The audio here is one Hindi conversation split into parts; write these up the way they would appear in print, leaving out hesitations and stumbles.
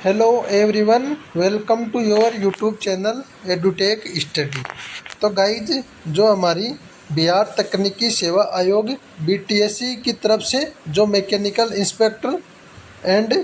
Hello everyone, welcome to your YouTube channel edutech study. तो गाइज, जो हमारी बिहार तकनीकी सेवा आयोग बीटीएससी की तरफ से जो मैकेनिकल इंस्पेक्टर एंड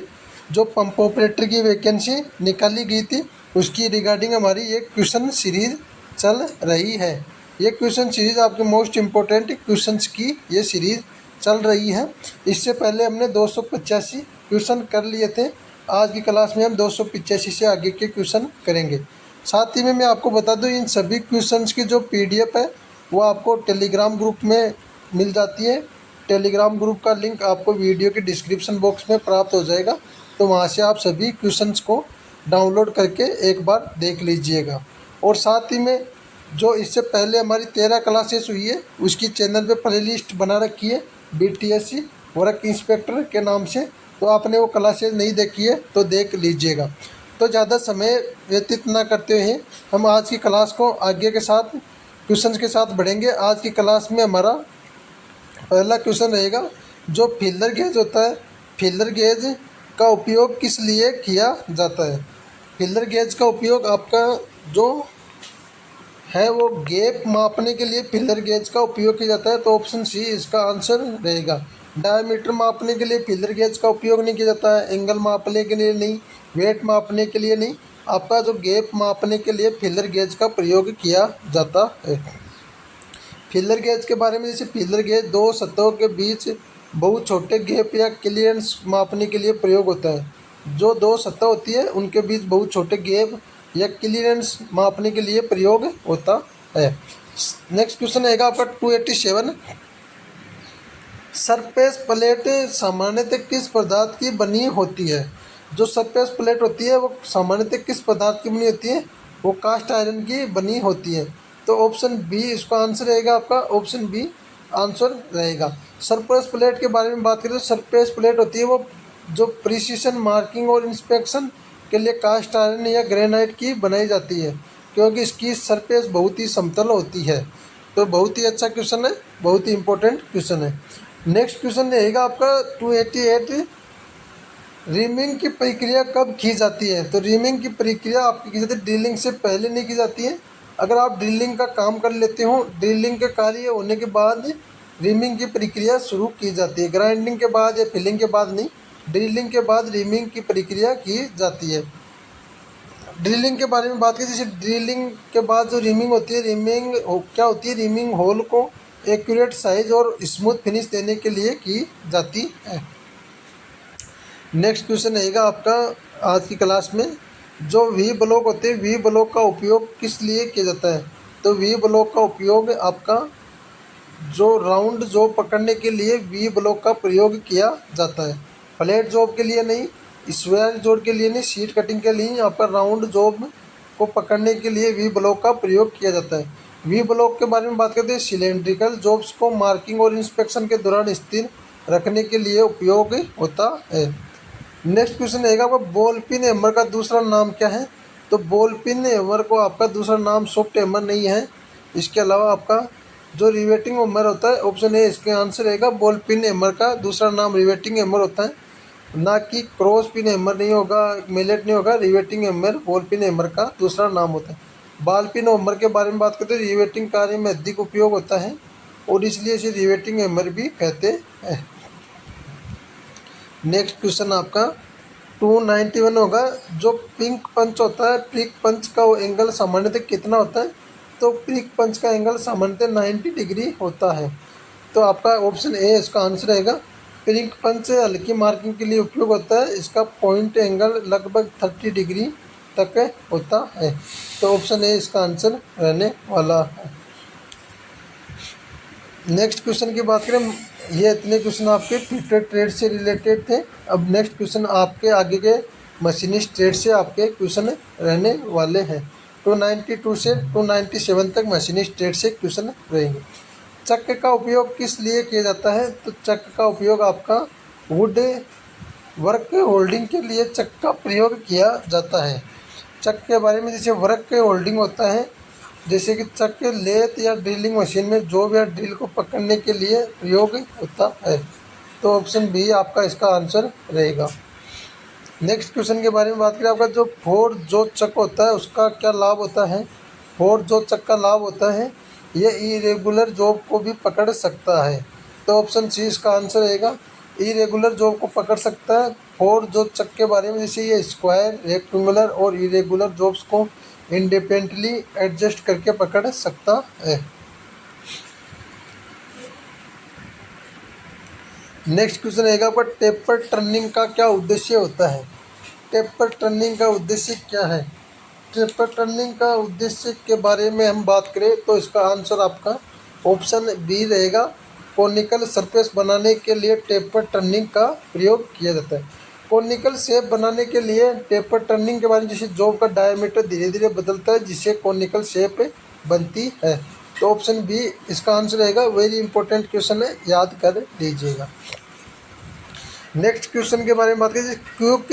जो पंप ऑपरेटर की वैकेंसी निकाली गई थी, उसकी रिगार्डिंग हमारी एक क्वेश्चन सीरीज चल रही है। ये क्वेश्चन सीरीज आपके मोस्ट इम्पोर्टेंट क्वेश्चंस की ये सीरीज चल रही है। इससे पहले हमने 285 क्वेश्चन कर लिए थे। आज की क्लास में हम 285 से आगे के क्वेश्चन करेंगे। साथ ही में मैं आपको बता दूं, इन सभी क्वेश्चंस की जो पीडीएफ है वो आपको टेलीग्राम ग्रुप में मिल जाती है। टेलीग्राम ग्रुप का लिंक आपको वीडियो के डिस्क्रिप्शन बॉक्स में प्राप्त हो जाएगा, तो वहाँ से आप सभी क्वेश्चंस को डाउनलोड करके एक बार देख लीजिएगा। और साथ ही में जो इससे पहले हमारी 13 क्लासेस हुई है, उसकी चैनल पे प्ले लिस्ट बना रखी है बीटीएससी वर्क इंस्पेक्टर के नाम से। तो आपने वो क्लासेस नहीं देखी है तो देख लीजिएगा। तो ज़्यादा समय व्यतीत ना करते हुए हम आज की क्लास को आगे के साथ क्वेश्चन के साथ बढ़ेंगे। आज की क्लास में हमारा पहला क्वेश्चन रहेगा, जो फीलर गेज होता है, फीलर गेज का उपयोग किस लिए किया जाता है। फीलर गेज का उपयोग आपका जो है वो गैप मापने के लिए फीलर गेज का उपयोग किया जाता है। तो ऑप्शन सी इसका आंसर रहेगा। डायमीटर मापने के लिए फीलर गेज का उपयोग नहीं किया जाता है, एंगल मापने के लिए नहीं, वेट मापने के लिए नहीं। आपका जो गैप मापने के लिए फीलर गेज का प्रयोग किया जाता है। फीलर गेज के बारे में, जैसे फीलर गेज दो सतहों के बीच बहुत छोटे गैप या क्लियरेंस मापने के लिए प्रयोग होता है। जो दो सतह होती है उनके बीच बहुत छोटे गैप या क्लियरेंस मापने के लिए प्रयोग होता है। नेक्स्ट क्वेश्चन रहेगा आपका 287। सरफेस प्लेट सामान्यतः किस पदार्थ की बनी होती है। जो सरफेस प्लेट होती है वो सामान्यतः किस पदार्थ की बनी होती है, वो कास्ट आयरन की बनी होती है। तो ऑप्शन बी इसका आंसर रहेगा, आपका ऑप्शन बी आंसर रहेगा। सरफेस प्लेट के बारे में बात करें तो सरफेस प्लेट होती है वो जो प्रिसीशन मार्किंग और इंस्पेक्शन के लिए कास्ट आयरन या ग्रेनाइट की बनाई जाती है, क्योंकि इसकी सरफेस बहुत ही समतल होती है। तो बहुत ही अच्छा क्वेश्चन है, बहुत ही इंपॉर्टेंट क्वेश्चन है। नेक्स्ट क्वेश्चन रहेगा आपका 288। रीमिंग की प्रक्रिया कब की जाती है। तो रीमिंग की प्रक्रिया आपकी की जाती है ड्रिलिंग से पहले नहीं की जाती है। अगर आप ड्रिलिंग का काम कर लेते हो, ड्रिलिंग के कार्य होने के बाद रीमिंग की प्रक्रिया शुरू की जाती है। ग्राइंडिंग के बाद या फिलिंग के बाद नहीं, ड्रिलिंग के बाद रीमिंग की प्रक्रिया की जाती है। ड्रिलिंग के बारे में बात करें, जैसे ड्रिलिंग के बाद जो रीमिंग होती है, रीमिंग क्या होती है, रीमिंग होल को एक्यूरेट साइज और स्मूथ फिनिश देने के लिए की जाती है। नेक्स्ट क्वेश्चन रहेगा आपका आज की क्लास में, जो वी ब्लॉक होते हैं, वी ब्लॉक का उपयोग किस लिए किया जाता है। तो वी ब्लॉक का उपयोग आपका जो राउंड जॉब पकड़ने के लिए वी ब्लॉक का प्रयोग किया जाता है। फ्लैट जॉब के लिए नहीं, स्क्वायर जॉब के लिए नहीं, शीट कटिंग के लिए आपका राउंड जॉब को पकड़ने के लिए वी ब्लॉक का प्रयोग किया जाता है। वी ब्लॉक के बारे में बात करते हैं, सिलेंड्रिकल जॉब्स को मार्किंग और इंस्पेक्शन के दौरान स्थिर रखने के लिए उपयोग होता है। नेक्स्ट क्वेश्चन रहेगा आपका, बॉल पिन हैमर का दूसरा नाम क्या है। तो बॉल पिन हैमर को आपका दूसरा नाम सॉफ्ट हैमर नहीं है। इसके अलावा आपका जो रिवेटिंग हैमर होता है, ऑप्शन ए इसके आंसर रहेगा। बॉल पिन हैमर का दूसरा नाम रिवेटिंग हैमर होता है, ना कि क्रॉस पिन हैमर नहीं होगा, मिलेट नहीं होगा। Riveting hammer ball pin hammer का दूसरा नाम होता है। बॉल पिन हैमर के बारे में बात करते हैं, रिवेटिंग कार्य में अधिक उपयोग होता है और इसलिए इसे रिवेटिंग हैमर भी कहते हैं। नेक्स्ट क्वेश्चन आपका 291 होगा, जो पिंक पंच होता है, पिंक पंच का एंगल सामान्यतः कितना होता है। तो पिंक पंच का एंगल सामान्यतः 90 डिग्री होता है। तो आपका ऑप्शन ए इसका आंसर रहेगा। पिंक पंच हल्की मार्किंग के लिए उपयोग होता है, इसका पॉइंट एंगल लगभग 30 डिग्री तक होता है। तो ऑप्शन ए इसका आंसर रहने वाला है। नेक्स्ट क्वेश्चन की बात करें, ये इतने क्वेश्चन आपके फिटेड ट्रेड से रिलेटेड थे। अब नेक्स्ट क्वेश्चन आपके आगे के मशीनिस्ट ट्रेड से आपके क्वेश्चन रहने वाले हैं। 292 से 297 तक मशीनिस्ट ट्रेड से क्वेश्चन रहेंगे। चक्र का उपयोग किस लिए किया जाता है। तो चक्र का उपयोग आपका वुड वर्क होल्डिंग के लिए चक्र का प्रयोग किया जाता है। चक्र के बारे में, जैसे वर्क होल्डिंग होता है, जैसे कि चक्र लेथ या ड्रिलिंग मशीन में जॉब या ड्रिल को पकड़ने के लिए प्रयोग होता है। तो ऑप्शन बी आपका इसका आंसर रहेगा। नेक्स्ट क्वेश्चन के बारे में बात करें, आपका जो फोर जो चक होता है उसका क्या लाभ होता है। फोर जो चक का लाभ होता है, ये इरेगुलर जॉब को भी पकड़ सकता है। तो ऑप्शन सी इसका आंसर रहेगा, इरेगुलर जॉब को पकड़ सकता है। फोर जो चक के बारे में, जैसे ये स्क्वायर, रेक्टेंगुलर और इरेगुलर जॉब्स को इंडिपेंडेंटली एडजस्ट करके पकड़ सकता है। नेक्स्ट क्वेश्चन रहेगा आपका, टेपर टर्निंग का क्या उद्देश्य होता है। टेपर टर्निंग का उद्देश्य क्या है। टेपर टर्निंग का उद्देश्य के बारे में हम बात करें तो इसका आंसर आपका ऑप्शन बी रहेगा। कोनिकल सरफेस बनाने के लिए टेपर टर्निंग का प्रयोग किया जाता है। कोनिकल शेप बनाने के लिए टेपर टर्निंग के बारे में, जैसे जॉब का डायमीटर धीरे धीरे बदलता है जिससे कोनिकल शेप बनती है। तो ऑप्शन बी इसका आंसर रहेगा। वेरी इंपॉर्टेंट क्वेश्चन है, याद कर लीजिएगा। नेक्स्ट क्वेश्चन के बारे में बात करें, क्विक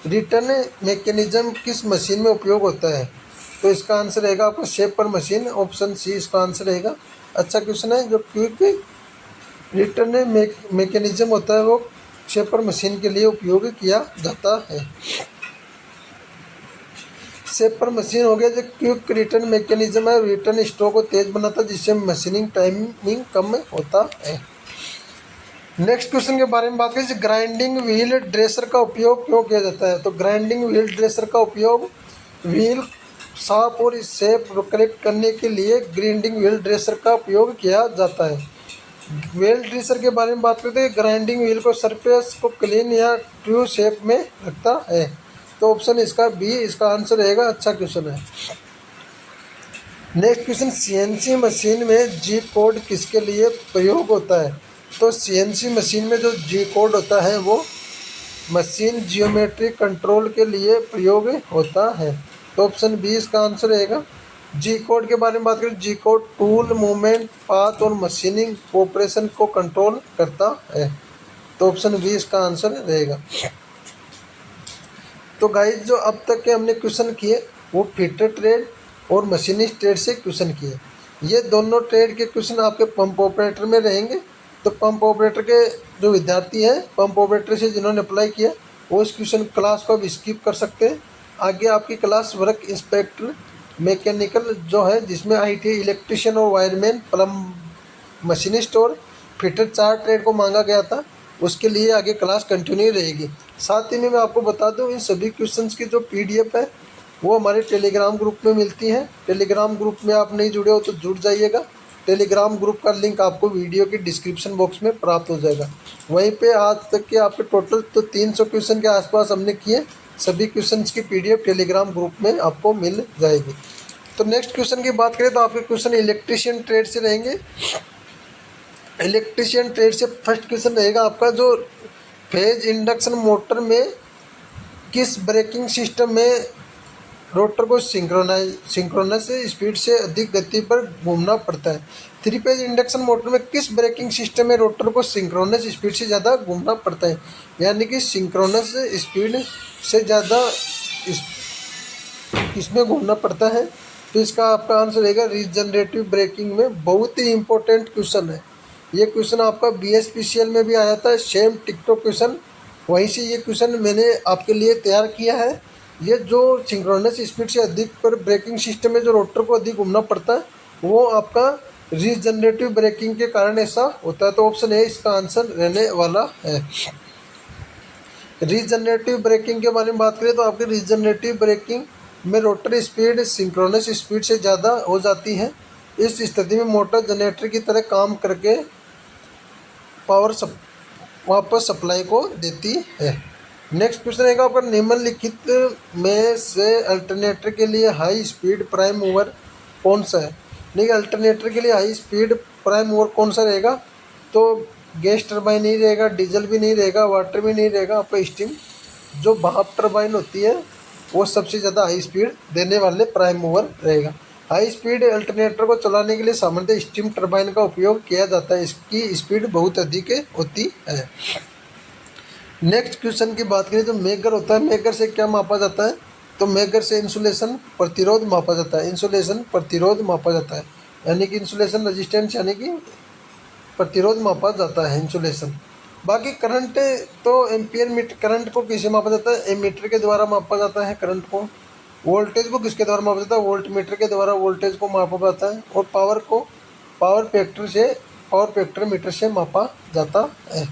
रिटर्न मैकेनिज्म किस मशीन में उपयोग होता है। तो इसका आंसर रहेगा आपका शेपर मशीन। ऑप्शन सी इसका आंसर रहेगा। अच्छा क्वेश्चन है। जो क्विक रिटर्न मैकेनिज्म होता है वो शेपर मशीन के लिए उपयोग किया जाता है। शेपर मशीन हो गया। जो क्विक रिटर्न मैकेनिज्म है, रिटर्न स्ट्रोक को तेज बनाता है जिससे मशीनिंग टाइमिंग कम होता है। नेक्स्ट क्वेश्चन के बारे में बात करें, ग्राइंडिंग व्हील ड्रेसर का उपयोग क्यों किया जाता है। तो ग्राइंडिंग व्हील ड्रेसर का उपयोग व्हील साफ और शेप करेक्ट करने के लिए ग्राइंडिंग व्हील ड्रेसर का उपयोग किया जाता है। व्हील ड्रेसर के बारे में बात करते हैं, ग्राइंडिंग व्हील को सरफेस को क्लीन या ट्रू शेप में रखता है। तो ऑप्शन इसका बी इसका आंसर रहेगा। अच्छा क्वेश्चन है। नेक्स्ट क्वेश्चन, सीएनसी मशीन में जी कोड किसके लिए प्रयोग होता है। तो सीएनसी मशीन में जो जी कोड होता है वो मशीन जियोमेट्री कंट्रोल के लिए प्रयोग होता है। तो ऑप्शन बी इसका आंसर रहेगा। जी कोड के बारे में बात करें, जी कोड टूल मूवमेंट, पाथ और मशीनिंग ऑपरेशन को कंट्रोल करता है। तो ऑप्शन बी इसका आंसर रहेगा। तो गाइस, जो अब तक के हमने क्वेश्चन किए वो फिटर ट्रेड और मशीनिस्ट ट्रेड से क्वेश्चन किए। ये दोनों ट्रेड के क्वेश्चन आपके पंप ऑपरेटर में रहेंगे। तो पंप ऑपरेटर के जो विद्यार्थी हैं, पंप ऑपरेटर से जिन्होंने अप्लाई किया, वो इस क्वेश्चन क्लास को अब स्किप कर सकते हैं। आगे आपकी क्लास वर्क इंस्पेक्टर मैकेनिकल जो है, जिसमें आईटीआई इलेक्ट्रिशियन और वायरमैन, प्लम मशीनिस्ट और फिटर 4 ट्रेड को मांगा गया था, उसके लिए आगे क्लास कंटिन्यू रहेगी। साथ ही में मैं आपको बता दूं, इन सभी क्वेश्चंस की जो पीडीएफ है वो हमारे टेलीग्राम ग्रुप में मिलती है। टेलीग्राम ग्रुप में आप नहीं जुड़े हो तो जुड़ जाइएगा। टेलीग्राम ग्रुप का लिंक आपको वीडियो के डिस्क्रिप्शन बॉक्स में प्राप्त हो जाएगा। वहीं पे आज तक के आपके टोटल तो 300 क्वेश्चन के आसपास हमने किए। सभी क्वेश्चंस की पीडीएफ टेलीग्राम ग्रुप में आपको मिल जाएगी। तो नेक्स्ट क्वेश्चन की बात करें तो आपके क्वेश्चन इलेक्ट्रीशियन ट्रेड से रहेंगे। इलेक्ट्रीशियन ट्रेड से फर्स्ट क्वेश्चन रहेगा आपका, जो फेज इंडक्शन मोटर में किस ब्रेकिंग सिस्टम में रोटर को सिंक्रोनस स्पीड से अधिक गति पर घूमना पड़ता है। 3 फेज इंडक्शन मोटर में किस ब्रेकिंग सिस्टम में रोटर को सिंक्रोनस स्पीड से ज़्यादा घूमना पड़ता है, यानी कि सिंक्रोनस स्पीड से ज़्यादा इसमें घूमना पड़ता है। तो इसका आपका आंसर रहेगा रीजनरेटिव ब्रेकिंग में। बहुत ही इंपॉर्टेंट क्वेश्चन है ये। क्वेश्चन आपका बीएसपीसीएल में भी आया था, सेम टिकटॉक क्वेश्चन। वहीं से ये क्वेश्चन मैंने आपके लिए तैयार किया है। ये जो सिंक्रोनस स्पीड से अधिक पर ब्रेकिंग सिस्टम में जो रोटर को अधिक घूमना पड़ता है वो आपका रीजनरेटिव ब्रेकिंग के कारण ऐसा होता है। तो ऑप्शन ए इसका आंसर रहने वाला है। रीजनरेटिव ब्रेकिंग के बारे में बात करें तो आपकी रीजनरेटिव ब्रेकिंग में रोटर स्पीड सिंक्रोनस स्पीड से ज़्यादा हो जाती है। इस स्थिति में मोटर जनरेटर की तरह काम करके पावर वापस सप्लाई को देती है। नेक्स्ट क्वेश्चन रहेगा आपका, निम्नलिखित में से अल्टरनेटर के लिए हाई स्पीड प्राइम मूवर कौन सा है। नहीं, अल्टरनेटर के लिए हाई स्पीड प्राइम मूवर कौन सा रहेगा। तो गैस टरबाइन नहीं रहेगा, डीजल भी नहीं रहेगा, वाटर भी नहीं रहेगा, आपका स्टीम जो भाप टरबाइन होती है वो सबसे ज़्यादा हाई स्पीड देने वाले प्राइम मूवर रहेगा। हाई स्पीड अल्टरनेटर को चलाने के लिए सामान्यतः स्टीम टरबाइन का उपयोग किया जाता है। इसकी स्पीड बहुत अधिक होती है। नेक्स्ट क्वेश्चन की बात करें तो मेगर होता है। मेगर से क्या मापा जाता है। तो मेगर से इंसुलेशन प्रतिरोध मापा जाता है। इंसुलेशन प्रतिरोध मापा जाता है, यानी कि इंसुलेशन रेजिस्टेंस यानी कि प्रतिरोध मापा जाता है इंसुलेशन। बाकी करंट तो एम्पियर मीटर, करंट को किसे मापा जाता है, एमीटर के द्वारा मापा जाता है करंट को। वोल्टेज को किसके द्वारा मापा जाता है, वोल्ट मीटर के द्वारा वोल्टेज को मापा जाता है। और पावर को पावर फैक्टर मीटर से मापा जाता है।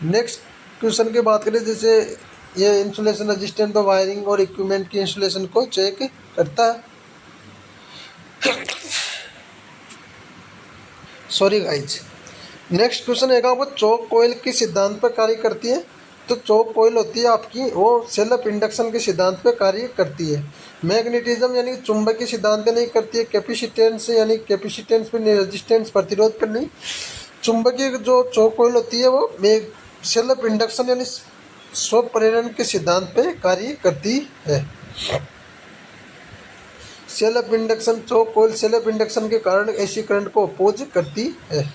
नेक्स्ट क्वेश्चन की बात करें, जैसे ये इंसुलेशन रजिस्टेंस तो वायरिंग और इक्विपमेंट की इंसुलेशन को चेक करता है। Sorry guys. नेक्स्ट क्वेश्चन है आपको, चौक कॉइल किस सिद्धांत पर कार्य करती है। तो चौक कॉइल होती है आपकी, वो सेल्फ इंडक्शन के सिद्धांत पर कार्य करती है। मैग्नेटिज्म यानी चुंबकीय सिद्धांत पे नहीं करती है। कैपेसिटेंस यानी कैपेसिटेंस पर नहीं, रेजिस्टेंस प्रतिरोध पर नहीं। चुंबकीय जो चौक कॉइल होती है वो सेल्फ इंडक्शन यानी स्व प्रेरण के सिद्धांत पे कार्य करती है। सेल्फ इंडक्शन चौक कॉइल सेल्फ इंडक्शन के कारण एसी करंट को अपोज करती है।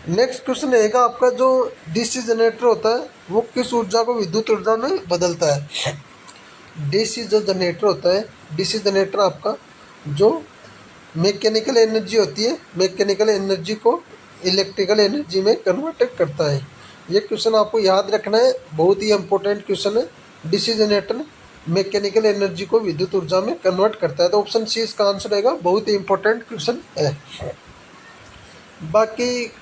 नेक्स्ट क्वेश्चन रहेगा आपका, जो डीसी जनरेटर होता है वो किस ऊर्जा को विद्युत ऊर्जा में बदलता है। डीसी जो जनरेटर होता है, डीसी जनरेटर आपका जो मैकेनिकल एनर्जी होती है, मैकेनिकल एनर्जी को इलेक्ट्रिकल एनर्जी में कन्वर्ट करता है। ये क्वेश्चन आपको याद रखना है, बहुत ही इंपॉर्टेंट क्वेश्चन है। डीसी जनरेटर मैकेनिकल एनर्जी को विद्युत ऊर्जा में कन्वर्ट करता है। तो ऑप्शन सी इसका आंसर रहेगा, बहुत ही इंपॉर्टेंट क्वेश्चन है। बाकी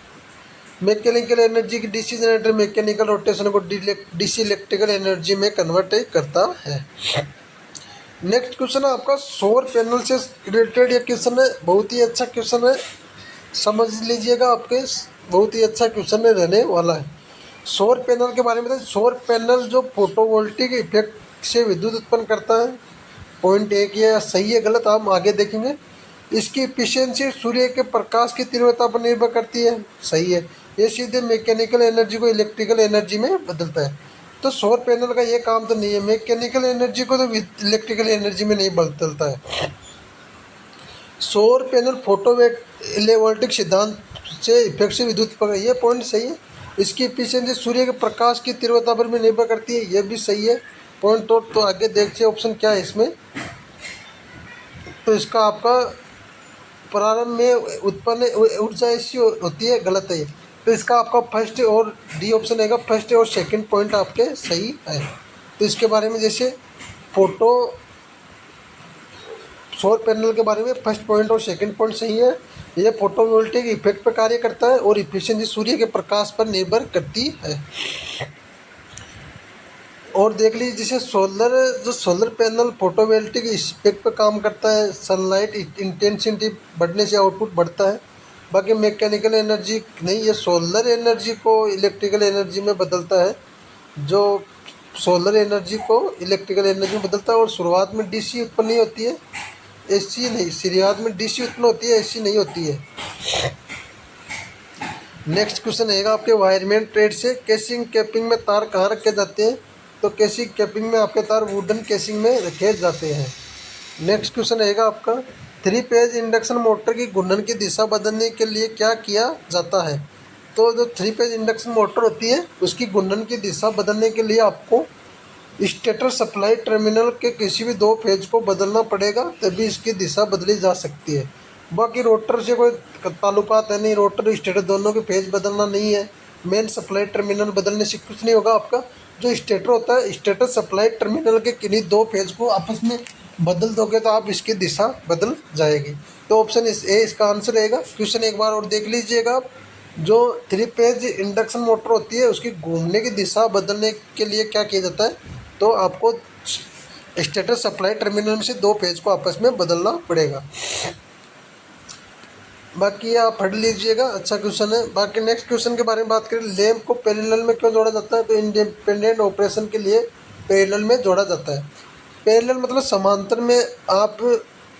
मैकेनिकल एनर्जी की डीसी जनरेटर मैकेनिकल रोटेशन को डीसी इलेक्ट्रिकल एनर्जी में कन्वर्ट करता है। नेक्स्ट क्वेश्चन है आपका, सौर पैनल से रिलेटेड ये क्वेश्चन है, बहुत ही अच्छा क्वेश्चन है, समझ लीजिएगा, आपके बहुत ही अच्छा क्वेश्चन रहने वाला है। सौर पैनल के बारे में बताइए। सौर पैनल जो फोटोवोल्टिक इफेक्ट से विद्युत उत्पन्न करता है। पॉइंट एक ये सही है गलत हम आगे देखेंगे। इसकी एफिशिएंसी सूर्य के प्रकाश की तीव्रता पर निर्भर करती है, सही है। ये सीधे मैकेनिकल एनर्जी को इलेक्ट्रिकल एनर्जी में बदलता है। तो सौर पैनल का ये काम तो नहीं है, मैकेनिकल एनर्जी को तो इलेक्ट्रिकल एनर्जी में नहीं बदलता है। सौर पैनल फोटोवोल्टिक सिद्धांत से इफेक्ट से विद्युत उत्पन्न, ये पॉइंट सही है। इसकी एफिशिएंसी सूर्य के प्रकाश की तीव्रता पर भी निर्भर करती है, ये भी सही है पॉइंट। तो आगे देखिए ऑप्शन क्या है इसमें। तो इसका आपका प्रारंभ में उत्पन्न ऊर्जा ऐसी होती है, गलत है। तो इसका आपका फर्स्ट और डी ऑप्शन रहेगा, फर्स्ट और सेकंड पॉइंट आपके सही है। तो इसके बारे में जैसे सौर पैनल के बारे में फर्स्ट पॉइंट और सेकंड पॉइंट सही है। यह फोटोवोल्टिक इफेक्ट पर कार्य करता है और इफिशिएंसी सूर्य के प्रकाश पर निर्भर करती है। और देख लीजिए जैसे सोलर पैनल फोटोवोल्टिक इफेक्ट पर काम करता है, सनलाइट इंटेंसिटी बढ़ने से आउटपुट बढ़ता है। बाकी मैकेनिकल एनर्जी नहीं, ये सोलर एनर्जी को इलेक्ट्रिकल एनर्जी में बदलता है, जो सोलर एनर्जी को इलेक्ट्रिकल एनर्जी में बदलता है। और शुरुआत में डीसी उत्पन्न नहीं होती है, एसी नहीं, शुरुआत में डीसी उत्पन्न होती है, एसी नहीं होती है। नेक्स्ट क्वेश्चन रहेगा आपके, वायरमैन ट्रेड से केसिंग कैपिंग में तार कहाँ रखे जाते हैं। तो केसिंग कैपिंग में आपके तार वुडन केसिंग में रखे जाते हैं। नेक्स्ट क्वेश्चन रहेगा आपका, 3 फेज इंडक्शन मोटर की घूर्णन की दिशा बदलने के लिए क्या किया जाता है। तो जो 3 फेज इंडक्शन मोटर होती है उसकी घूर्णन की दिशा बदलने के लिए आपको स्टेटर सप्लाई टर्मिनल के किसी भी 2 फेज को बदलना पड़ेगा, तभी इसकी दिशा बदली जा सकती है। बाकी रोटर से कोई ताल्लुकात है नहीं, रोटर स्टेटर दोनों के फेज बदलना नहीं है। मेन सप्लाई टर्मिनल बदलने से कुछ नहीं होगा। आपका जो स्टेटर होता है, स्टेटर सप्लाई टर्मिनल के किन्हीं 2 फेज को आपस में बदल दोगे तो आप इसकी दिशा बदल जाएगी। तो ऑप्शन ए इसका आंसर रहेगा। क्वेश्चन एक बार और देख लीजिएगा आप, जो 3 फेज इंडक्शन मोटर होती है उसकी घूमने की दिशा बदलने के लिए क्या किया जाता है, तो आपको स्टेटर सप्लाई टर्मिनल में से 2 फेज को आपस में बदलना पड़ेगा। बाकी आप पढ़ लीजिएगा, अच्छा क्वेश्चन है। बाकी नेक्स्ट क्वेश्चन के बारे में बात करें, लैंप को पैरेलल में क्यों जोड़ा जाता है। तो इंडिपेंडेंट ऑपरेशन के लिए पैरेलल में जोड़ा जाता है। पैरेलल मतलब समांतर में आप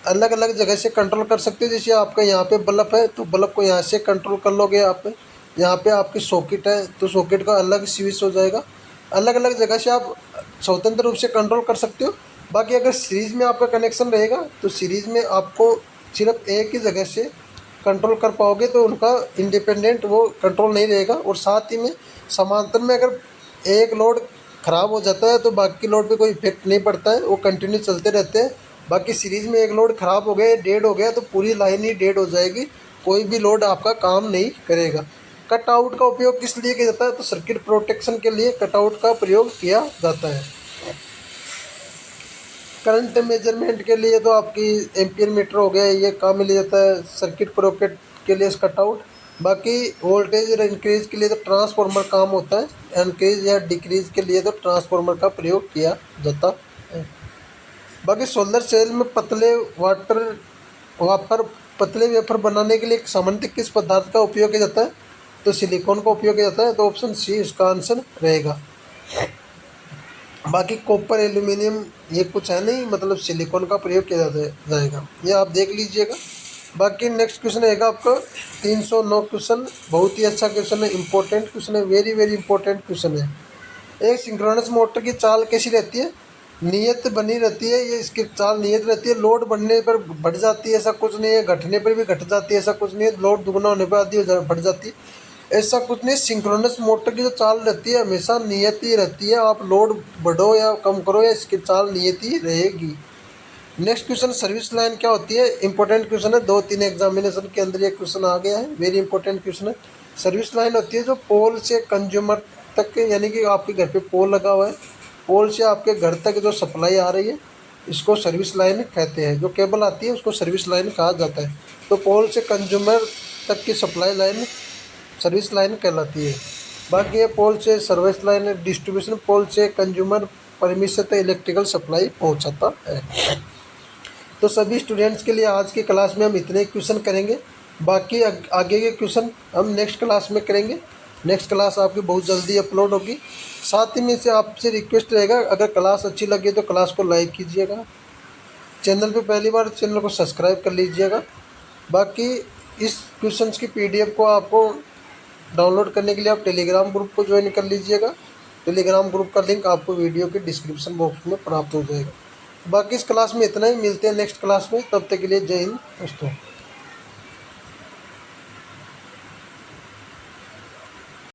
अलग अलग जगह से कंट्रोल कर सकते हैं। जैसे आपका यहाँ पे बल्ब है तो बल्ब को यहाँ से कंट्रोल कर लोगे आप। यहाँ पे आपकी सॉकेट है तो सॉकेट का अलग स्विच हो जाएगा। अलग अलग जगह से आप स्वतंत्र रूप से कंट्रोल कर सकते हो। बाकी अगर सीरीज़ में आपका कनेक्शन रहेगा तो सीरीज़ में आपको सिर्फ एक ही जगह से कंट्रोल कर पाओगे, तो उनका इंडिपेंडेंट वो कंट्रोल नहीं रहेगा। और साथ ही में समांतर में अगर एक लोड ख़राब हो जाता है तो बाकी लोड पे कोई इफेक्ट नहीं पड़ता है, वो कंटिन्यू चलते रहते हैं। बाकी सीरीज़ में एक लोड ख़राब हो गया, डेड हो गया, तो पूरी लाइन ही डेड हो जाएगी, कोई भी लोड आपका काम नहीं करेगा। कटआउट का उपयोग किस लिए किया जाता है? तो सर्किट प्रोटेक्शन के लिए कटआउट का प्रयोग किया जाता है। करंट मेजरमेंट के लिए तो आपकी एम्पियर मीटर हो गया, ये काम में लिया जाता है। सर्किट प्रोटेक्ट के लिए कटआउट। बाकी वोल्टेज इंक्रीज के लिए तो ट्रांसफार्मर काम होता है। इंक्रीज या डिक्रीज के लिए तो ट्रांसफार्मर का प्रयोग किया जाता है। बाकी सोलर सेल में पतले वेफर बनाने के लिए सामान्यतः किस पदार्थ का उपयोग किया जाता है? तो सिलिकॉन का उपयोग किया जाता है। तो ऑप्शन सी इसका आंसर रहेगा। बाकी कॉपर एल्यूमिनियम ये कुछ है नहीं, मतलब सिलिकॉन का प्रयोग किया जाएगा, ये आप देख लीजिएगा। बाकी नेक्स्ट क्वेश्चन रहेगा आपका 309 क्वेश्चन, बहुत ही अच्छा क्वेश्चन है, इंपॉर्टेंट क्वेश्चन है, वेरी वेरी इंपॉर्टेंट क्वेश्चन है। एक सिंक्रोनस मोटर की चाल कैसी रहती है? नियत बनी रहती है, ये इसकी चाल नियत रहती है। लोड बढ़ने पर बढ़ जाती है ऐसा कुछ नहीं है, घटने पर भी घट जाती है ऐसा कुछ नहीं है, लोड दुगना होने पर आधी बढ़ जाती है ऐसा कुछ नहीं। सिंक्रोनस मोटर की जो चाल रहती है हमेशा नियत ही रहती है, आप लोड बढ़ो या कम करो या इसकी चाल नियत ही रहेगी। नेक्स्ट क्वेश्चन, सर्विस लाइन क्या होती है? इंपॉर्टेंट क्वेश्चन है, 2-3 एग्जामिनेशन के अंदर ये क्वेश्चन आ गया है, वेरी इंपॉर्टेंट क्वेश्चन है। सर्विस लाइन होती है जो पोल से कंज्यूमर तक, यानी कि आपके घर पे पोल लगा हुआ है, पोल से आपके घर तक जो सप्लाई आ रही है इसको सर्विस लाइन कहते हैं। जो केबल आती है उसको सर्विस लाइन कहा जाता है। तो पोल से कंज्यूमर तक की सप्लाई लाइन सर्विस लाइन कहलाती है। बाकी ये पोल से सर्विस लाइन, डिस्ट्रीब्यूशन पोल से कंज्यूमर परमिशन तक इलेक्ट्रिकल सप्लाई पहुंचाता है। तो सभी स्टूडेंट्स के लिए आज की क्लास में हम इतने क्वेश्चन करेंगे, बाकी आगे के क्वेश्चन हम नेक्स्ट क्लास में करेंगे। नेक्स्ट क्लास आपकी बहुत जल्दी अपलोड होगी। साथ ही में से आपसे रिक्वेस्ट रहेगा, अगर क्लास अच्छी लगी तो क्लास को लाइक कीजिएगा, चैनल पे पहली बार चैनल को सब्सक्राइब कर लीजिएगा। बाकी इस क्वेश्चंस की पीडीएफ को आपको डाउनलोड करने के लिए आप टेलीग्राम ग्रुप को ज्वाइन कर लीजिएगा। टेलीग्राम ग्रुप का लिंक आपको वीडियो के डिस्क्रिप्शन बॉक्स में प्राप्त हो जाएगा। बाकी इस क्लास में इतना ही, मिलते हैं नेक्स्ट क्लास में, तब तक के लिए जय हिंद दोस्तों।